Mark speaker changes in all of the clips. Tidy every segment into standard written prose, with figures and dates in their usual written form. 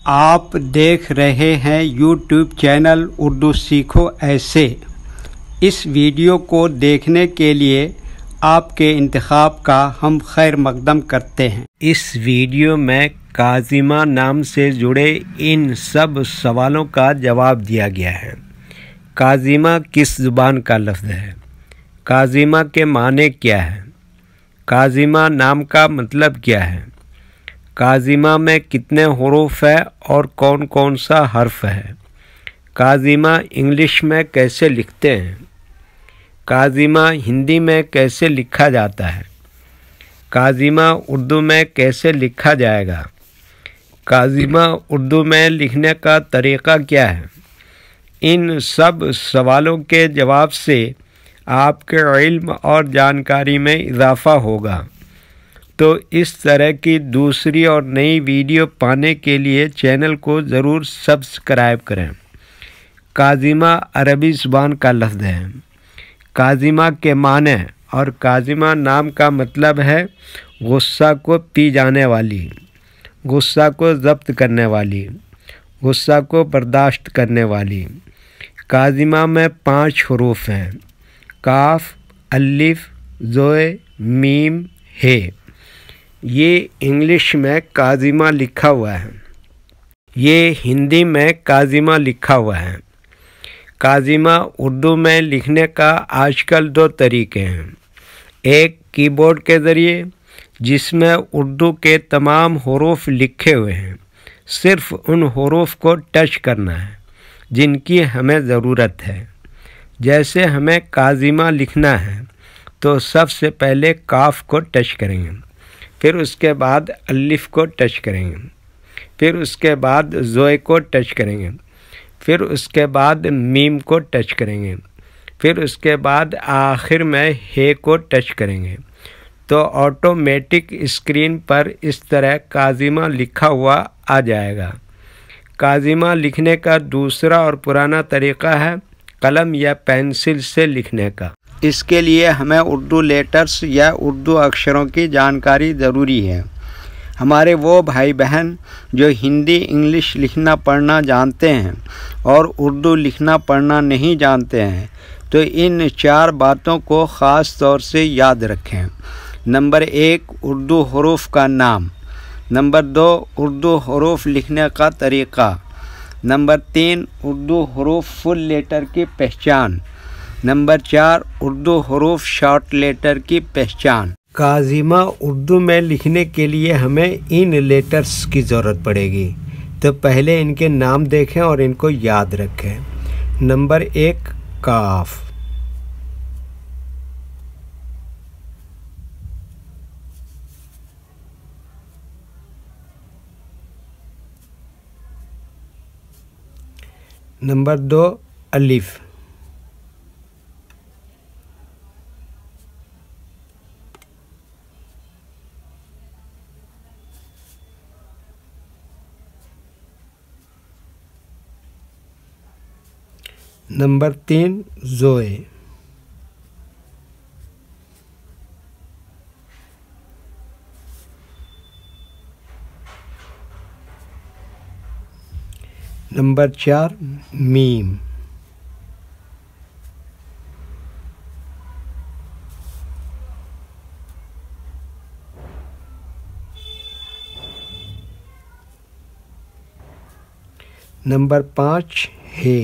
Speaker 1: آپ دیکھ رہے ہیں یوٹیوب چینل اردو سیکھو ایسے۔ اس ویڈیو کو دیکھنے کے لیے آپ کے انتخاب کا ہم خیر مقدم کرتے ہیں۔ اس ویڈیو میں کاظمہ نام سے جڑے ان سب سوالوں کا جواب دیا گیا ہے۔ کاظمہ کس زبان کا لفظ ہے؟ کاظمہ کے معنی کیا ہے؟ کاظمہ نام کا مطلب کیا ہے؟ کاظمہ میں کتنے حروف ہیں اور کون کون سا حرف ہے؟ کاظمہ انگلش میں کیسے لکھتے ہیں؟ کاظمہ ہندی میں کیسے لکھا جاتا ہے؟ کاظمہ اردو میں کیسے لکھا جائے گا؟ کاظمہ اردو میں لکھنے کا طریقہ کیا ہے؟ ان سب سوالوں کے جواب سے آپ کے علم اور جانکاری میں اضافہ ہوگا۔ تو اس طرح کی دوسری اور نئی ویڈیو پانے کے لیے چینل کو ضرور سبسکرائب کریں۔ کاظمہ عربی زبان کا لفظ ہے۔ کاظمہ کے معنی اور کاظمہ نام کا مطلب ہے غصہ کو پی جانے والی، غصہ کو ضبط کرنے والی، غصہ کو برداشت کرنے والی۔ کاظمہ میں 5 حروف ہیں: کاف، الف، زوئے، میم، ہے۔ یہ انگلش میں کاظمہ لکھا ہوا ہے، یہ ہندی میں کاظمہ لکھا ہوا ہے۔ کاظمہ اردو میں لکھنے کا آج کل 2 طریقے ہیں۔ ایک کی بورڈ کے ذریعے، جس میں اردو کے تمام حروف لکھے ہوئے ہیں، صرف ان حروف کو ٹچ کرنا ہے جن کی ہمیں ضرورت ہے۔ جیسے ہمیں کاظمہ لکھنا ہے تو سب سے پہلے کاف کو ٹچ کریں گے، پھر اس کے بعد الف کو ٹچ کریں گے، پھر اس کے بعد زوئے کو ٹچ کریں گے، پھر اس کے بعد میم کو ٹچ کریں گے، پھر اس کے بعد آخر میں ہے کو ٹچ کریں گے، تو آٹومیٹک اسکرین پر اس طرح کاظمہ لکھا ہوا آ جائے گا۔ کاظمہ لکھنے کا دوسرا اور پرانا طریقہ ہے قلم یا پینسل سے لکھنے کا۔ اس کے لیے ہمیں اردو لیٹرز یا اردو اکشروں کی جانکاری ضروری ہے۔ ہمارے وہ بھائی بہن جو ہندی انگلش لکھنا پڑھنا جانتے ہیں اور اردو لکھنا پڑھنا نہیں جانتے ہیں تو ان 4 باتوں کو خاص طور سے یاد رکھیں۔ نمبر 1، اردو حروف کا نام۔ نمبر 2، اردو حروف لکھنے کا طریقہ۔ نمبر 3، اردو حروف فل لیٹر کی پہچان۔ نمبر 4، اردو حروف شارٹ لیٹر کی پہچان۔ کاظمہ اردو میں لکھنے کے لیے ہمیں ان لیٹرز کی ضرورت پڑے گی، تو پہلے ان کے نام دیکھیں اور ان کو یاد رکھیں۔ نمبر 1، کاف۔ نمبر 2، الف۔ نمبر 3، زوئے۔ نمبر 4، میم۔ نمبر 5، ہے۔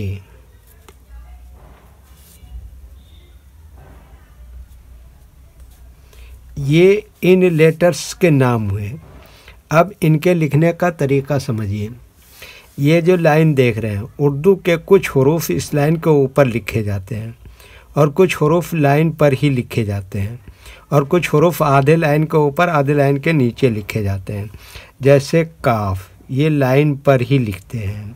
Speaker 1: یہ ان لیٹرز کے نام ہوئے۔ اب ان کے لکھنے کا طریقہ سمجھیے۔ یہ جو لائن دیکھ رہے ہیں، اردو کے کچھ حروف اس لائن کے اوپر لکھے جاتے ہیں اور کچھ حروف لائن پر ہی لکھے جاتے ہیں اور کچھ حروف آدھے لائن کے اوپر آدھے لائن کے نیچے لکھے جاتے ہیں۔ جیسے کاف، یہ لائن پر ہی لکھتے ہیں۔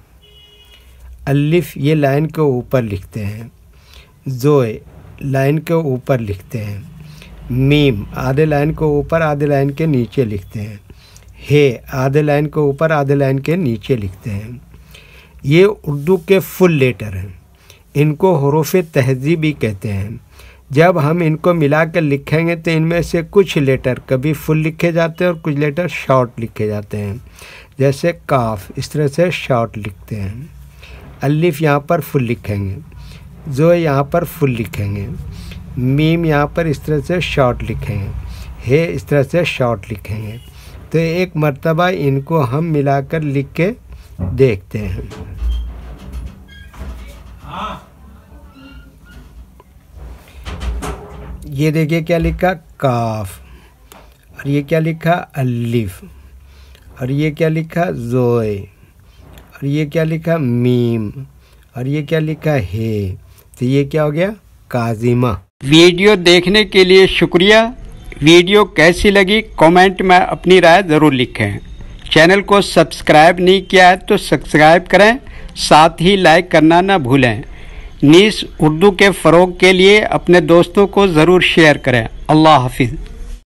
Speaker 1: الف، یہ لائن کے اوپر لکھتے ہیں۔ زوئے، لائن کے اوپر لکھتے ہیں۔ میم، آدھے لائن کے اوپر آدھے لائن کے نیچے لکھتے ہیں۔ ہے، آدھے لائن کے اوپر آدھے لائن کے نیچے لکھتے ہیں۔ یہ اردو کے فل لیٹر ہیں، ان کو حروف تہذیبی کہتے ہیں۔ جب ہم ان کو ملا کر لکھیں گے تو ان میں سے کچھ لیٹر کبھی فل لکھے جاتے ہیں اور کچھ لیٹر شارٹ لکھے جاتے ہیں۔
Speaker 2: جیسے کاف اس طرح سے شارٹ لکھتے ہیں، الف یہاں پر فل لکھیں گے، زو یہاں پر فل لکھیں گے، میم یہاں پر اس طرح سے شارٹ لکھیں گے، ہے اس طرح سے شارٹ لکھیں گے۔ تو ایک مرتبہ ان کو ہم ملا کر لکھ کے دیکھتے ہیں۔ یہ دیکھیے کیا لکھا کاف، اور یہ کیا لکھا الف، اور یہ کیا لکھا زوئے، اور یہ کیا لکھا میم، اور یہ کیا لکھا ہے۔ تو یہ کیا ہو گیا کاظمہ۔
Speaker 1: ویڈیو دیکھنے کے لیے شکریہ۔ ویڈیو کیسی لگی کامنٹ میں اپنی رائے ضرور لکھیں۔ چینل کو سبسکرائب نہیں کیا ہے تو سبسکرائب کریں، ساتھ ہی لائک کرنا نہ بھولیں۔ نیز اردو کے فروغ کے لیے اپنے دوستوں کو ضرور شیئر کریں۔ اللہ حافظ۔